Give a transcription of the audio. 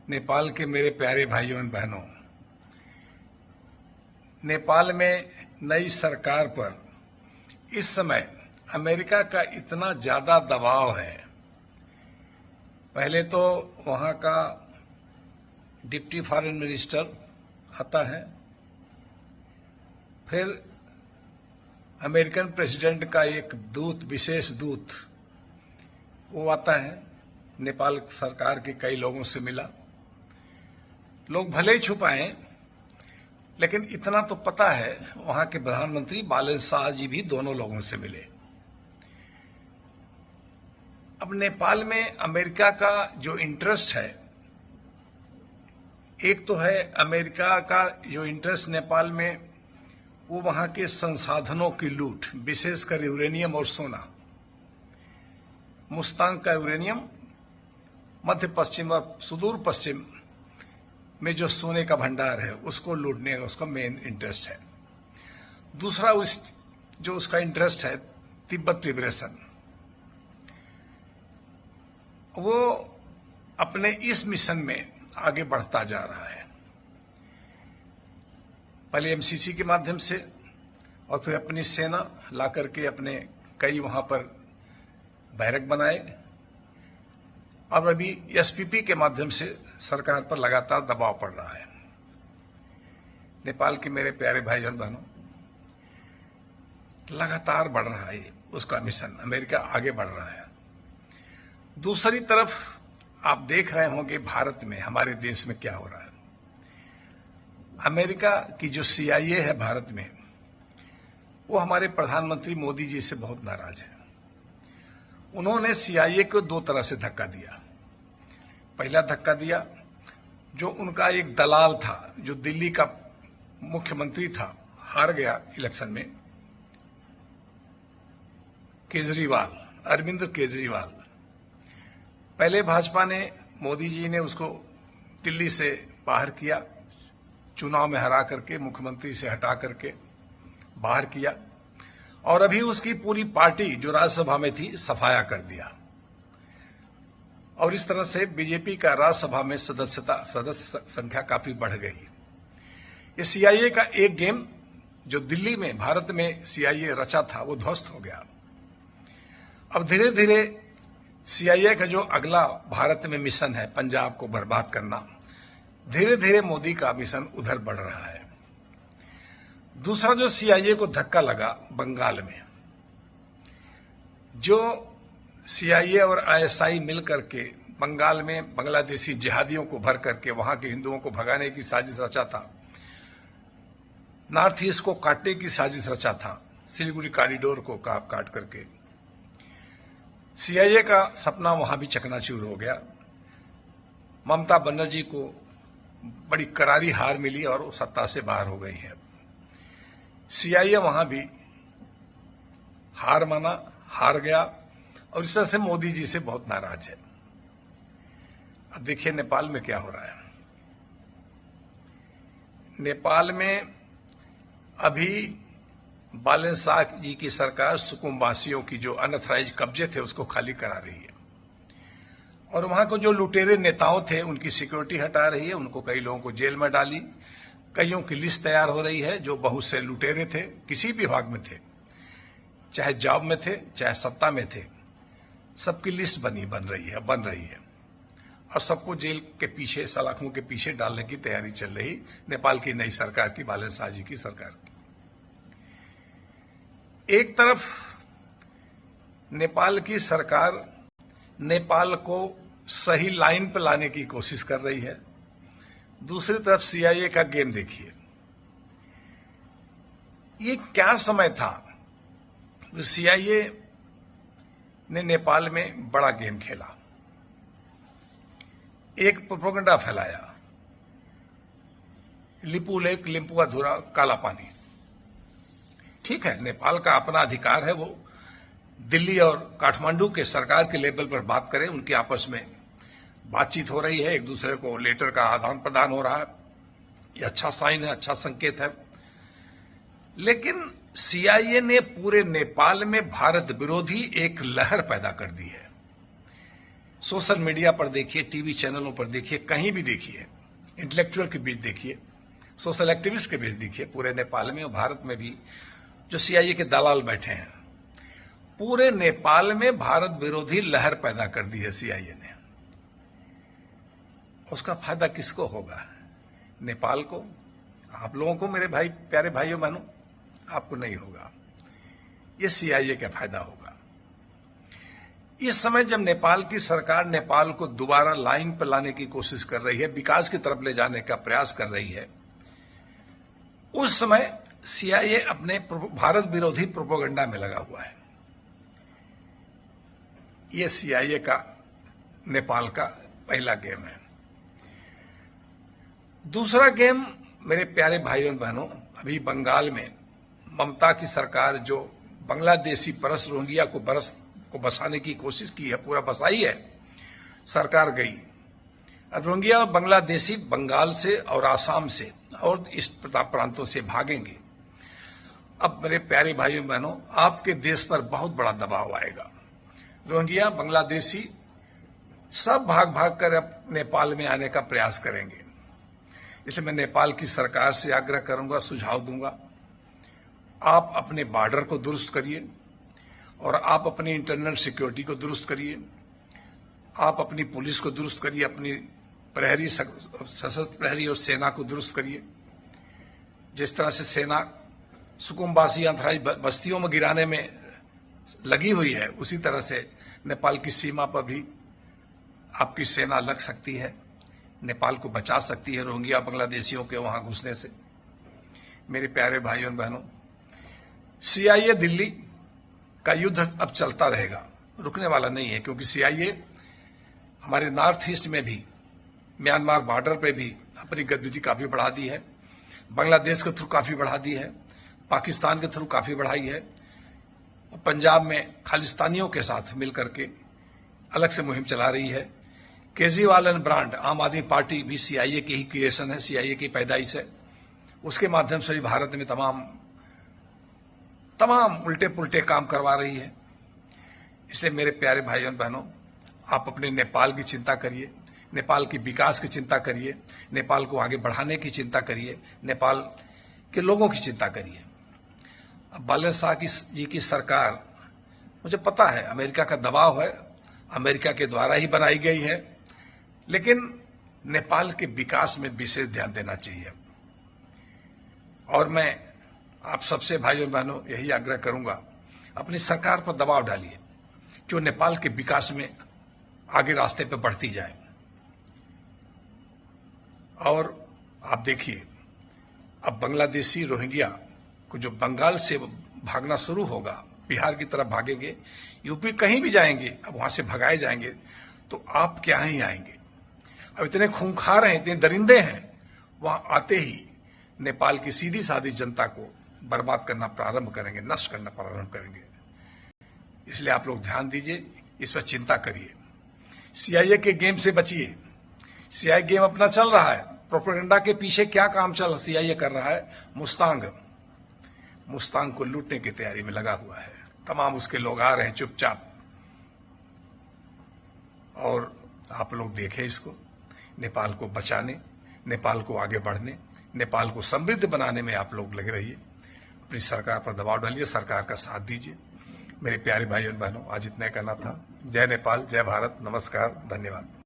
नेपाल के मेरे प्यारे भाइयों और बहनों, नेपाल में नई सरकार पर इस समय अमेरिका का इतना ज्यादा दबाव है। पहले तो वहां का डिप्टी फॉरेन मिनिस्टर आता है, फिर अमेरिकन प्रेसिडेंट का एक दूत, विशेष दूत, वो आता है, नेपाल सरकार के कई लोगों से मिला। लोग भले ही छुपाएं, लेकिन इतना तो पता है वहां के प्रधानमंत्री बालन शाह जी भी दोनों लोगों से मिले। अब नेपाल में अमेरिका का जो इंटरेस्ट है, एक तो है अमेरिका का जो इंटरेस्ट नेपाल में, वो वहां के संसाधनों की लूट, विशेषकर यूरेनियम और सोना। मुस्तांग का यूरेनियम, मध्य पश्चिम और सुदूर पश्चिम में जो सोने का भंडार है, उसको लूटने का उसका मेन इंटरेस्ट है। दूसरा जो उसका इंटरेस्ट है, तिब्बत लिबरेशन, वो अपने इस मिशन में आगे बढ़ता जा रहा है। पहले एमसीसी के माध्यम से और फिर अपनी सेना ला करके अपने कई वहां पर बैरक बनाए, और अभी एसपीपी के माध्यम से सरकार पर लगातार दबाव पड़ रहा है। नेपाल के मेरे प्यारे भाई और बहनों, लगातार बढ़ रहा है उसका मिशन, अमेरिका आगे बढ़ रहा है। दूसरी तरफ आप देख रहे होंगे भारत में, हमारे देश में क्या हो रहा है। अमेरिका की जो CIA है भारत में, वो हमारे प्रधानमंत्री मोदी जी से बहुत नाराज है। उन्होंने CIA को दो तरह से धक्का दिया। पहला धक्का दिया, जो उनका एक दलाल था, जो दिल्ली का मुख्यमंत्री था, हार गया इलेक्शन में, केजरीवाल, अरविंद केजरीवाल। पहले भाजपा ने, मोदी जी ने उसको दिल्ली से बाहर किया, चुनाव में हरा करके, मुख्यमंत्री से हटा करके बाहर किया, और अभी उसकी पूरी पार्टी जो राज्यसभा में थी सफाया कर दिया। और इस तरह से बीजेपी का राज्यसभा में सदस्य संख्या काफी बढ़ गई। ये CIA का एक गेम जो दिल्ली में, भारत में CIA रचा था, वो ध्वस्त हो गया। अब धीरे धीरे CIA का जो अगला भारत में मिशन है, पंजाब को बर्बाद करना, धीरे धीरे मोदी का मिशन उधर बढ़ रहा है। दूसरा जो CIA को धक्का लगा बंगाल में, जो CIA और ISI मिलकर के बंगाल में बांग्लादेशी जिहादियों को भर करके वहां के हिंदुओं को भगाने की साजिश रचा था, नॉर्थ ईस्ट को काटने की साजिश रचा था, सिलीगुड़ी कॉरिडोर को काट करके। CIA का सपना वहां भी चकनाचूर हो गया। ममता बनर्जी को बड़ी करारी हार मिली और वो सत्ता से बाहर हो गई है। CIA वहां भी हार माना, हार गया, और इस तरह से मोदी जी से बहुत नाराज है। अब देखिए नेपाल में क्या हो रहा है। नेपाल में अभी बालन शाह जी की सरकार सुकुम्बासियों की जो अनऑथराइज्ड कब्जे थे उसको खाली करा रही है, और वहां को जो लुटेरे नेताओं थे उनकी सिक्योरिटी हटा रही है। उनको कई लोगों को जेल में डाली, कईयों की लिस्ट तैयार हो रही है जो बहुत से लुटेरे थे, किसी भी भाग में थे, चाहे जॉब में थे चाहे सत्ता में थे, सबकी लिस्ट बन रही है, और सबको जेल के पीछे, सलाखों के पीछे डालने की तैयारी चल रही नेपाल की नई सरकार की, बालन शाह जी की सरकार की। एक तरफ नेपाल की सरकार नेपाल को सही लाइन पर लाने की कोशिश कर रही है, दूसरी तरफ CIA का गेम देखिए। ये क्या समय था, CIA ने नेपाल में बड़ा गेम खेला, एक प्रोपेगेंडा फैलाया, लिपू लेक, लिम्पुआ धुरा, काला पानी। ठीक है, नेपाल का अपना अधिकार है, वो दिल्ली और काठमांडू के सरकार के लेवल पर बात करें, उनकी आपस में बातचीत हो रही है, एक दूसरे को लेटर का आदान प्रदान हो रहा है, ये अच्छा साइन है, अच्छा संकेत है। लेकिन CIA ने पूरे नेपाल में भारत विरोधी एक लहर पैदा कर दी है। सोशल मीडिया पर देखिए, टीवी चैनलों पर देखिए, कहीं भी देखिए, इंटेलेक्चुअल के बीच देखिए, सोशल एक्टिविस्ट के बीच देखिए, पूरे नेपाल में और भारत में भी जो सीआईए के दलाल बैठे हैं, पूरे नेपाल में भारत विरोधी लहर पैदा कर दी है सीआईए ने। उसका फायदा किसको होगा? नेपाल को, आप लोगों को, मेरे भाई, प्यारे भाइयों बहनों, आपको नहीं होगा। ये सीआईए का फायदा होगा। इस समय जब नेपाल की सरकार नेपाल को दोबारा लाइन पर लाने की कोशिश कर रही है, विकास की तरफ ले जाने का प्रयास कर रही है, उस समय सीआईए अपने भारत विरोधी प्रोपेगेंडा में लगा हुआ है। यह सीआईए का नेपाल का पहला गेम है। दूसरा गेम, मेरे प्यारे भाइयों बहनों, अभी बंगाल में ममता की सरकार जो बांग्लादेशी परस रोहिंग्या को बसाने की कोशिश की है, पूरा बसाई है, सरकार गई। अब रोहिंग्या और बांग्लादेशी बंगाल से और आसाम से और इस प्रांतों से भागेंगे। अब मेरे प्यारे भाइयों बहनों, आपके देश पर बहुत बड़ा दबाव आएगा। रोहिंग्या, बांग्लादेशी सब भाग भाग कर अब नेपाल में आने का प्रयास करेंगे। इसलिए मैं नेपाल की सरकार से आग्रह करूंगा, सुझाव दूंगा, आप अपने बॉर्डर को दुरुस्त करिए और आप अपनी इंटरनल सिक्योरिटी को दुरुस्त करिए, आप अपनी पुलिस को दुरुस्त करिए, अपनी प्रहरी, सशस्त्र प्रहरी और सेना को दुरुस्त करिए। जिस तरह से सेना सुकुम्बासी अंतराई बस्तियों में गिराने में लगी हुई है, उसी तरह से नेपाल की सीमा पर भी आपकी सेना लग सकती है, नेपाल को बचा सकती है रोहिंग्या बांग्लादेशियों के वहां घुसने से। मेरे प्यारे भाइयों बहनों, सीआईए दिल्ली का युद्ध अब चलता रहेगा, रुकने वाला नहीं है, क्योंकि सीआईए हमारे नॉर्थ ईस्ट में भी, म्यांमार बॉर्डर पे भी अपनी गतिविधि काफी बढ़ा दी है, बांग्लादेश के थ्रू काफी बढ़ा दी है, पाकिस्तान के थ्रू काफी बढ़ाई है, पंजाब में खालिस्तानियों के साथ मिलकर के अलग से मुहिम चला रही है। केजरीवाल एंड ब्रांड, आम आदमी पार्टी भी सीआईए की ही क्रिएशन है, सीआईए की पैदाइश है। उसके माध्यम से भी भारत में तमाम उल्टे पुल्टे काम करवा रही है। इसलिए मेरे प्यारे भाइयों बहनों, आप अपने नेपाल की चिंता करिए, नेपाल की विकास की चिंता करिए, नेपाल को आगे बढ़ाने की चिंता करिए, नेपाल के लोगों की चिंता करिए। अब बालन शाह जी की सरकार, मुझे पता है अमेरिका का दबाव है, अमेरिका के द्वारा ही बनाई गई है, लेकिन नेपाल के विकास में विशेष ध्यान देना चाहिए। और मैं आप सबसे भाइयों बहनों यही आग्रह करूंगा, अपनी सरकार पर दबाव डालिए कि वो नेपाल के विकास में आगे रास्ते पर बढ़ती जाए। और आप देखिए, अब बांग्लादेशी रोहिंग्या को जो बंगाल से भागना शुरू होगा, बिहार की तरफ भागेंगे, यूपी कहीं भी जाएंगे, अब वहां से भगाए जाएंगे, तो आप क्या ही आएंगे। अब इतने खूंखार हैं, इतने दरिंदे हैं, वहां आते ही नेपाल की सीधी सादी जनता को बर्बाद करना प्रारंभ करेंगे, नष्ट करना प्रारंभ करेंगे। इसलिए आप लोग ध्यान दीजिए, इस पर चिंता करिए, सीआईए के गेम से बचिए। सीआईए गेम अपना चल रहा है, प्रोपेगेंडा के पीछे क्या काम चल सीआईए कर रहा है, मुस्तांग को लूटने की तैयारी में लगा हुआ है। तमाम उसके लोग आ रहे हैं चुपचाप, और आप लोग देखें इसको, नेपाल को बचाने, नेपाल को आगे बढ़ने, नेपाल को समृद्ध बनाने में आप लोग लगे रहिए। अपनी सरकार पर दबाव डालिए, सरकार का साथ दीजिए। मेरे प्यारे भाइयों बहनों, आज इतना कहना था। जय नेपाल, जय भारत, नमस्कार, धन्यवाद।